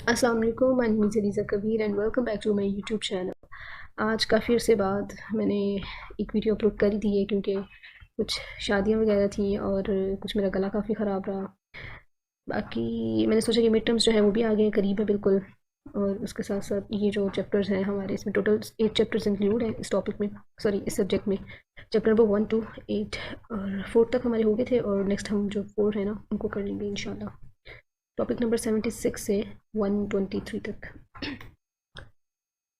अस्सलाम वालेकुम, my name is Aliza Kabir and welcome back to my YouTube channel. आज काफ़ी अर्से बाद मैंने एक वीडियो अपलोड कर दी है क्योंकि कुछ शादियां वगैरह थी और कुछ मेरा गला काफ़ी ख़राब रहा। बाकी मैंने सोचा कि मिड टर्म्स जो है वो भी आ गए करीब है बिल्कुल, और उसके साथ साथ ये जो चैप्टर्स हैं हमारे, इसमें टोटल 8 चैप्टर्स इंक्लूड हैं इस टॉपिक में, सॉरी इस सब्जेक्ट में। चैप्टर नंबर 1 to 8 और 4 तक हमारे हो गए थे, और नेक्स्ट हम जो 4 है ना उनको कर लेंगे इंशाल्लाह। टॉपिक नंबर 76 से 123 तक।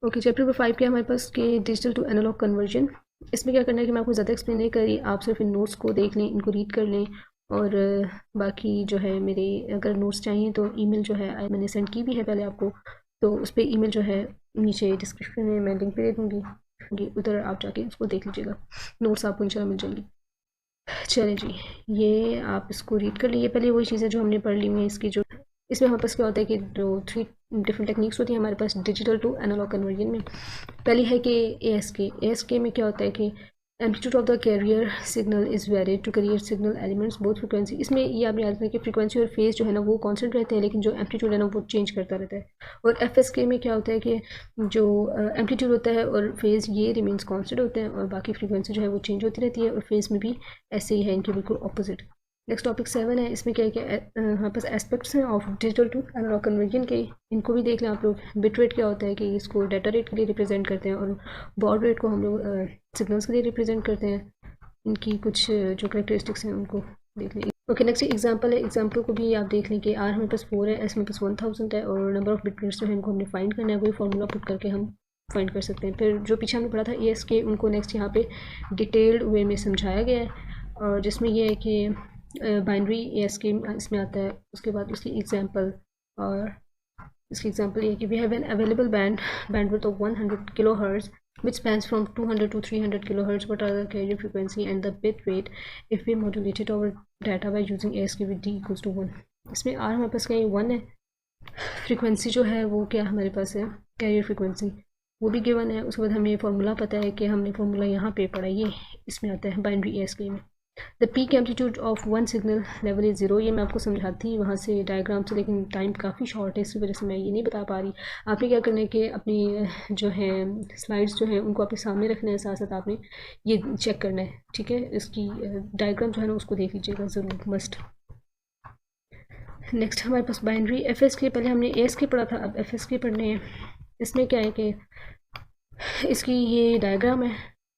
ओके, चैप्टर नंबर 5 के हमारे पास के डिजिटल टू एनालॉग कन्वर्जन। इसमें क्या करना है कि मैं आपको ज़्यादा एक्सप्लेन नहीं कर रही, आप सिर्फ इन नोट्स को देख लें, इनको रीड कर लें। और बाकी जो है मेरे अगर नोट्स चाहिए तो ईमेल जो है मैंने सेंड की भी है पहले आपको, तो उस पर ईमेल जो है नीचे डिस्क्रिप्शन में मैं लिंक दे दूँगी, उधर आप जाके उसको देख लीजिएगा। नोट्स आपको इंशाल्लाह मिल जाएंगी। चलें जी, ये आप इसको रीड कर लीजिए। पहले वही चीज़ें जो हमने पढ़ ली हुई हैं इसकी, जो इसमें हमारे पास क्या होता है कि जो 3 डिफरेंट टेक्निक्स होती हैं हमारे पास डिजिटल टू एनालॉग कन्वर्जन में। पहली है कि ए एस के में क्या होता है कि amplitude of the carrier signal is varied to carrier signal elements both frequency. इसमें ये आप याद रखें कि फ्रिक्वेंसी और फेज जो है ना वो कांस्टेंट रहते हैं, लेकिन जो एम्पलीट्यूड है ना वो चेंज करता रहता है। और एफ एस के में क्या होता है कि जो एम्पलीट्यूड होता है और फेज़ ये रिमेंस कांस्टेंट होते हैं, और बाकी फ्रिक्वेंसी जो है वो चेंज होती रहती है, और फेज़ में भी ऐसे ही है, इनके बिल्कुल ऑपोजिट। नेक्स्ट टॉपिक 7 है। इसमें क्या है कि हमारे पास एस्पेक्ट्स हैं of digital to analog conversion के, इनको भी देख लें आप लोग। बिट रेट क्या होता है कि इसको डाटा रेट के लिए रिप्रेजेंट करते हैं, और बॉड रेट को हम लोग सिग्नल्स के लिए रिप्रेजेंट करते हैं। इनकी कुछ जो करेक्टरिस्टिक्स हैं उनको देख लें। ओके, नेक्स्ट एग्जांपल है। एग्जांपल को भी आप देख लें कि आर हमारे पास 4 है, एस हमारे पास 1000 है, और नंबर ऑफ बिट रेट्स जो है इनको हमने फाइंड करना है, वही फार्मूला पुट करके हम फाइंड कर सकते हैं। फिर जो पीछे हमने पढ़ा था ए एस के, उनको नेक्स्ट यहाँ पे डिटेल्ड वे में समझाया गया है, और जिसमें यह है कि बाइनरी ए एस के इसमें आता है। उसके बाद उसकी एग्जांपल, और इसकी एग्जांपल ये है कि we have an available bandwidth of 100 kilohertz which spans from 200 to 300 kilohertz. What are the carrier frequency and the bit rate if we modulated our data by using ASK with d equals to 1। इसमें r हमारे पास क्या है, 1 है। Frequency जो है वो क्या हमारे पास है, कैरियर फ्रीक्वेंसी, वो भी गिवन है। उसके बाद हमें फार्मूला पता है कि हमने फार्मूला यहाँ पे पढ़ा, ये इसमें आता है बाइनरी ASK में। The peak amplitude of one signal level is zero. ये मैं आपको समझाती वहाँ से डायग्राम से, लेकिन टाइम काफ़ी शॉर्ट है, इसी वजह से मैं ये नहीं बता पा रही। आपने क्या करना है कि अपनी जो है स्लाइड्स जो हैं उनको अपने सामने रखना है, साथ साथ आपने ये चेक करना है, ठीक है। इसकी डायग्राम जो है ना उसको देख लीजिएगा ज़रूर, मस्ट। नेक्स्ट हमारे पास बाइनरी एफ एस के, पहले हमने ए एस के पढ़ा था, अब एफ एस के पढ़ने हैं। इसमें क्या है कि इसकी ये डायग्राम है,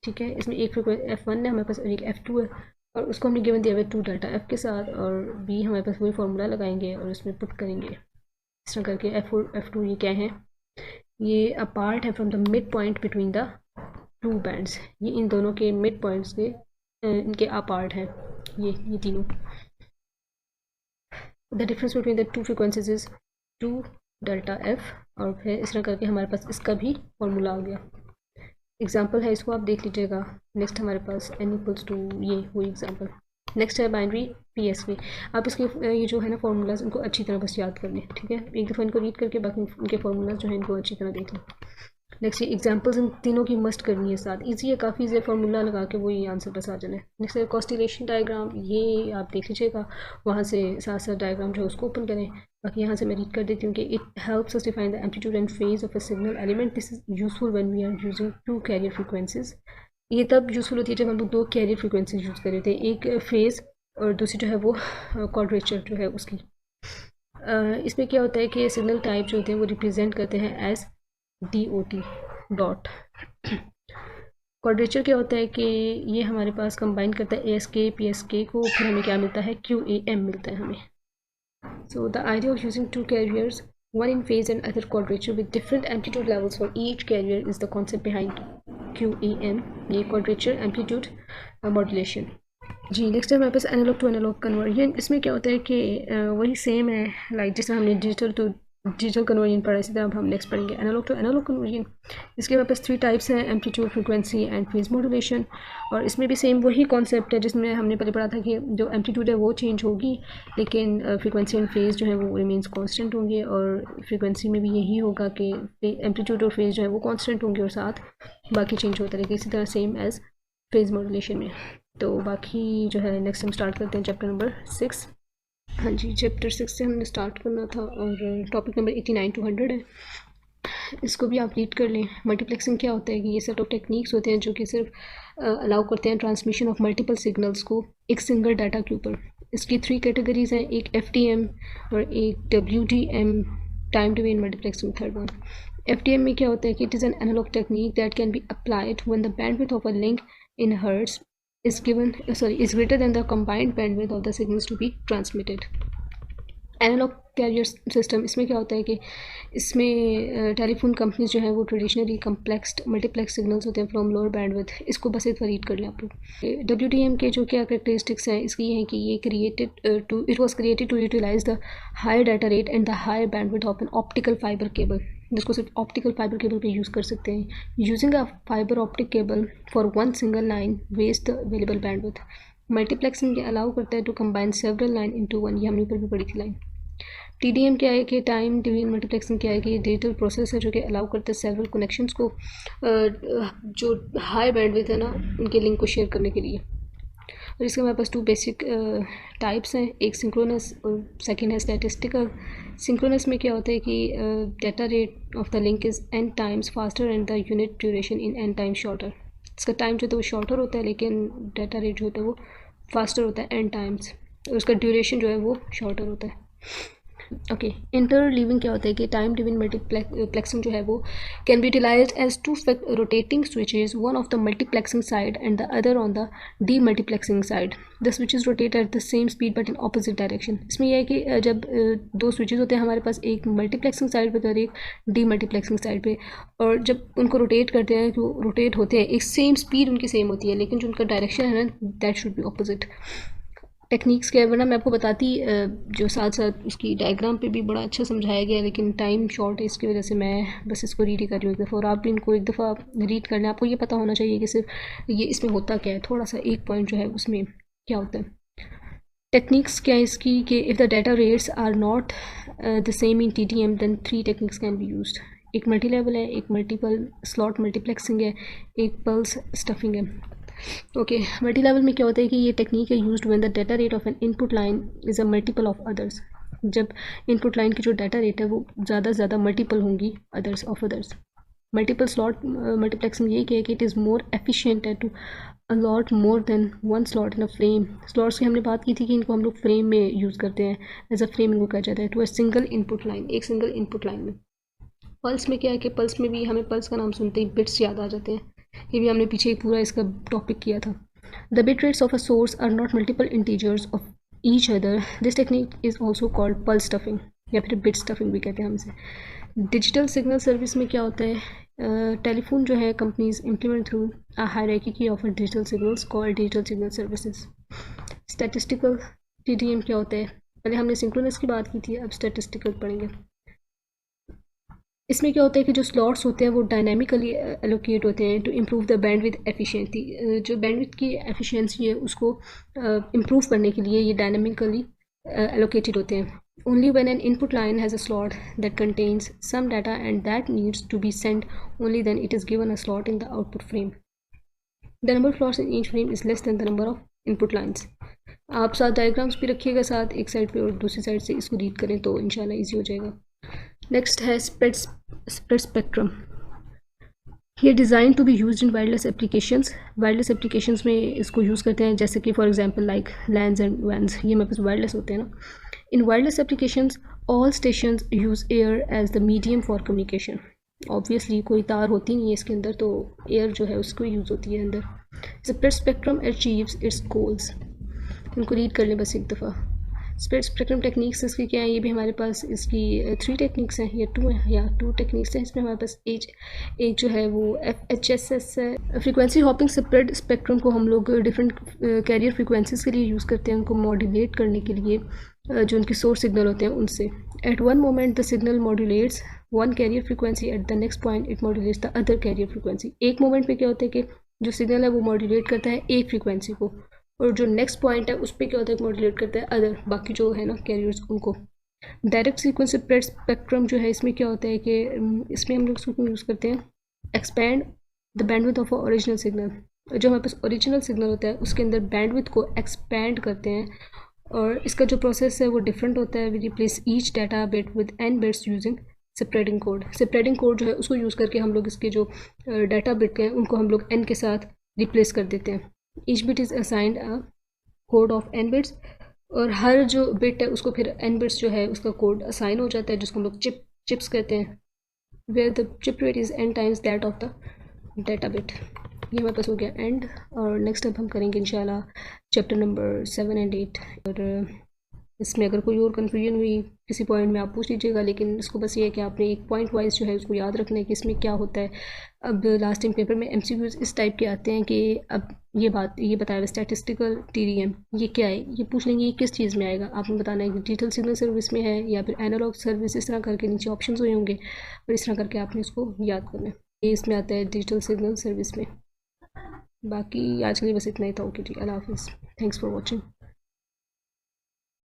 ठीक है। इसमें एक F1 है हमारे पास, और एक F2 है, और उसको हमने गिवन दिया हुआ है 2 डाटा F के साथ, और B हमारे पास वही फार्मूला लगाएंगे और उसमें पुट करेंगे इस तरह करके। F4 F2 ये क्या है, ये अपार्ट है from the mid point between the 2 bands. ये इन दोनों के मिड पॉइंट्स के इनके अपार्ट हैं ये तीनों। The difference between the 2 frequencies is 2 delta F, और फिर इस तरह करके हमारे पास इसका भी फार्मूला आ गया। एग्जाम्पल है, इसको आप देख लीजिएगा। नेक्स्ट हमारे पास n इक्वल्स टू ये हुई एग्जाम्पल। नेक्स्ट है बाइनरी PSK। आप इसके ये जो है ना फार्मूलाज, इनको अच्छी तरह बस याद कर लें, ठीक है। एक दफ़ा इनको रीड करके बाकी इनके फार्मूलाज जो है इनको अच्छी तरह देख लें। नेक्स्ट ये एग्जाम्पल्स इन तीनों की मस्ट करनी है साथ, ईजी है काफ़ी, इजी फार्मूला लगा के वही आंसर बस आ जाना है। नेक्स्ट है कॉन्स्टेलेशन डायग्राम, ये आप देख लीजिएगा, वहाँ से साथ साथ डायग्राम जो है उसको ओपन करें। बाकी यहाँ से मैं रीड कर देती हूँ कि it helps us define the amplitude and phase of a signal element. This is useful when we are using 2 carrier frequencies. ये तब यूज़फुल होती है जब हम लोग 2 कैरियर फ्रीक्वेंसीज यूज़ कर रहे थे, एक फेज़ और दूसरी जो है वो क्वाड्रेचर जो है उसकी। इसमें क्या होता है कि सिग्नल टाइप जो होते हैं वो रिप्रेजेंट करते हैं एज DOT डॉट। क्वाड्रेचर क्या होता है कि ये हमारे पास कंबाइन करता है ASK PSK को, फिर हमें क्या मिलता है, QAM मिलता है हमें। So the idea of using 2 carriers, one in phase and other quadrature with different amplitude levels for each carrier is the concept behind QAM, ये quadrature amplitude modulation। जी, नेक्स्ट है हमारे पास एनालॉग टू एनालॉग कन्वर्जन। इसमें क्या होता है कि वही same है, लाइक जिस तरह हमने डिजिटल टू डिजिटल कन्वर्जन पढ़ा, इसी तरह अब हम नेक्स्ट पढ़ेंगे एनालॉग टू एनालॉग कन्वर्जन। इसके हमारे पास 3 टाइप्स हैं, amplitude, frequency and phase modulation. और इसमें भी सेम वही कॉन्सेप्ट है जिसमें हमने पहले पढ़ा था कि जो एम्पलीट्यूड है वो चेंज होगी, लेकिन फ्रीक्वेंसी एंड फेज जो है वो रिमेंस कांस्टेंट होंगे। और फ्रीक्वेंसी में भी यही होगा कि एम्पलीट्यूड और फेज जो है वो कांस्टेंट होंगे, और साथ बाकी चेंज होता रहेगा, इसी तरह सेम एज फेज मॉड्यूलेशन में। तो बाकी जो है नेक्स्ट हम स्टार्ट करते हैं चैप्टर नंबर 6। हाँ जी, चैप्टर 6 से हमने स्टार्ट करना था और टॉपिक नंबर 89 टू 100 है। इसको भी आप रीड कर लें। मल्टीप्लेक्सिंग क्या होता है कि ये सेट ऑफ टेक्निक्स होते हैं जो कि सिर्फ अलाउ करते हैं ट्रांसमिशन ऑफ मल्टीपल सिग्नल्स को एक सिंगल डाटा के ऊपर। इसकी 3 कैटेगरीज हैं, एक FTM और एक WDM, time division multiplexing third one. FTM में क्या होता है कि it is an analog technique that can be applied when the bandwidth of a link in hertz is greater than the combined bandwidth of the signals to be transmitted. Analog carrier system, इसमें क्या होता है कि इसमें telephone companies जो है वो traditionally कम्प्लेक्स्ड multiplex signals होते हैं फ्रॉम लोअर बैंडविड्थ। इसको बस एक बार रीड कर लें आप लोग। WDM के जो क्या करेक्टरिस्टिक्स हैं इसकी ये हैं कि ये it was created to utilize the high data rate and the high bandwidth of an optical fibre cable, जिसको सिर्फ ऑप्टिकल फाइबर केबल पे यूज़ कर सकते हैं। Using a fibre optic cable for one single line waste the available bandwidth. Multiplexing ये allow करता है to combine several line into one, ये हमने ऊपर भी पढ़ी थी लाइन। TDM क्या है कि टाइम डिवीजन मल्टीप्लेक्सिंग क्या है कि डिजिटल प्रोसेस है जो कि अलाउ करते हैं सेवरल कनेक्शंस को जो हाई बैंडविड्थ है ना उनके लिंक को शेयर करने के लिए। और इसके हमारे पास 2 बेसिक टाइप्स हैं, एक सिंक्रोनस और सेकंड है स्टैटिस्टिकल। सिंक्रोनस में क्या होता है कि data rate of the link is n times faster and the unit duration in n times shorter. इसका टाइम जो है वो शॉर्टर होता है लेकिन डाटा रेट जो होता है वो फास्टर होता है n टाइम्स, और उसका ड्यूरेशन जो है वो शॉर्टर होता है। ओके, इंटरलीविंग क्या होता है कि टाइम डिवीजन मल्टीप्लेक्सिंग जो है वो can be utilized as 2 rotating switches, one of the multiplexing side and the other on the demultiplexing side. The switches rotate at the same speed but in opposite direction. इसमें यह है कि जब 2 switches होते हैं हमारे पास, एक मल्टीप्लेक्सिंग साइड पे और एक डीमल्टीप्लेक्सिंग साइड पे, और जब उनको रोटेट करते हैं तो रोटेट होते हैं एक सेम स्पीड उनकी सेम होती है लेकिन जो उनका डायरेक्शन है ना that should be opposite. Techniques क्या है, वरना मैं आपको बताती जो साथ साथ उसकी डायग्राम पे भी बड़ा अच्छा समझाया गया है लेकिन टाइम शॉर्ट है इसकी वजह से मैं बस इसको रीड ही कर रही हूँ एक दफ़ा, और आप भी इनको एक दफ़ा रीड कर लें। आपको ये पता होना चाहिए कि सिर्फ ये इसमें होता क्या है, थोड़ा सा एक पॉइंट जो है उसमें क्या होता है। टेक्निक्स क्या है इसकी कि if the data rates are not the same in TDM then 3 techniques can be used. एक मल्टी लेवल है, एक मल्टीपल स्लॉट मल्टीप्लेक्सिंग है, एक पल्स स्टफिंग है। ओके, मल्टी लेवल में क्या होता है कि ये टेक्निक है used when the data rate of an input line is a multiple of others. जब इनपुट लाइन की जो डाटा रेट है वो ज़्यादा से ज़्यादा मल्टीपल होंगी others of others. Multiple slot multiplexing ये है कि इट इज़ मोर एफिशिएंट है to allot more than one slot in a frame. Slots की हमने बात की थी कि इनको हम लोग फ्रेम में यूज़ करते हैं, एज अ फ्रेम इनको कहा जाता है, to a single input line, एक सिंगल इनपुट लाइन में। पल्स में क्या है कि पल्स में भी हमें पल्स का नाम सुनते ही बिट्स याद आ जाते हैं, ये भी हमने पीछे पूरा इसका टॉपिक किया था। The bit rates of a source are not multiple integers of each other. This technique is also called pulse stuffing या फिर बिट स्टफिंग भी कहते हैं हम इसे। डिजिटल सिग्नल सर्विस में क्या होता है, टेलीफोन जो है companies implement through a hierarchy of digital signals called digital signal services. Statistical TDM क्या होता है, पहले हमने सिंक्रोनस की बात की थी, अब स्टैटिस्टिकल पढ़ेंगे। इसमें क्या होता है कि जो स्लॉट्स होते हैं वो डायनामिकली एलोकेट होते हैं to improve the bandwidth efficiency. जो बैंडविड्थ की एफिशिएंसी है उसको इम्प्रूव करने के लिए ये डायनामिकली एलोकेटेड होते हैं। Only when an input line has a slot that contains some data and that needs to be sent, only then it is given a slot in the output frame. The number of slots in each frame is less than the number of input lines. आप साथ diagrams भी रखिएगा साथ, एक side पे और दूसरी side से इसको रीड करें तो इंशाल्लाह ईजी हो जाएगा। नेक्स्ट है स्प्रेड स्पेक्ट्रम। ये design to be used in wireless applications. Wireless applications में इसको यूज़ करते हैं, जैसे कि for example like lands and WANs, ये मेरे पास वायरलेस होते हैं ना। In wireless applications all stations use air as the medium for communication. Obviously कोई तार होती नहीं है इसके अंदर, तो एयर जो है उसको यूज़ होती है अंदर। Spread spectrum achieves it's goals. इनको रीड कर लें बस एक दफ़ा। स्प्रेड स्पेक्ट्रम टेक्निक्स इसकी क्या है, ये भी हमारे पास इसकी 3 टेक्निक्स हैं या 2 हैं, या 2 टेक्निक्स हैं। इसमें हमारे पास एक जो है वो FHSS है। फ्रीक्वेंसी हॉपिंग स्प्रेड स्पेक्ट्रम को हम लोग डिफरेंट कैरियर फ्रीक्वेंसीज के लिए यूज़ करते हैं, उनको मॉड्यूलेट करने के लिए जो उनके सोर्स सिग्नल होते हैं उनसे। At one moment the signal modulates one carrier frequency, at the next point it modulates the other carrier frequency. एक मोमेंट पे क्या होता है कि जो सिग्नल है वो मॉड्यूलेट करता है एक फ्रीक्वेंसी को, और जो नेक्स्ट पॉइंट है उस पर क्या होता है मॉड्यूलेट करता है अदर, बाकी जो है ना कैरियर्स उनको। डायरेक्ट सीक्वेंस स्प्रेड स्पेक्ट्रम जो है इसमें क्या होता है कि इसमें हम लोग उसको यूज़ करते हैं expand the bandwidth of original signal. जो हमारे पास ओरिजिनल सिग्नल होता है उसके अंदर बैंडविड्थ को एक्सपैंड करते हैं और इसका जो प्रोसेस है वो डिफरेंट होता है। We replace each data bit with n bits using separating code. Separating code जो है उसको यूज़ करके हम लोग इसके जो डाटा बिट हैं उनको हम लोग n के साथ रिप्लेस कर देते हैं। Each bit is assigned a code of n bits, और हर जो बिट है उसको फिर n बिट्स जो है उसका कोड असाइन हो जाता है, जिसको हम लोग चिप्स कहते हैं, where the chip rate is n times that of the data bit. ये हमारे पास हो गया एंड। और नेक्स्ट अब हम करेंगे इंशाल्लाह चैप्टर नंबर 7 एंड 8। और इसमें अगर कोई और कन्फ्यूजन हुई किसी पॉइंट में आप पूछ लीजिएगा, लेकिन इसको बस ये है कि आपने एक पॉइंट वाइज जो है उसको याद रखना है कि इसमें क्या होता है। अब लास्ट टाइम पेपर में एमसीक्यूज इस टाइप के आते हैं कि अब ये बताया हुआ स्टैटिस्टिकल टीडीएम ये क्या है, ये पूछ लेंगे ये किस चीज़ में आएगा। आपने बताना है कि डिजिटल सिग्नल सर्विस में है या फिर एनालॉग सर्विस, इस तरह करके नीचे ऑप्शन हुए होंगे और इस तरह करके आपने इसको याद करना है। ये इसमें आता है डिजिटल सिग्नल सर्विस में। बाकी आज के लिए बस इतना ही था। ओके जी, अल्लाह हाफिज़, थैंक्स फॉर वॉचिंग।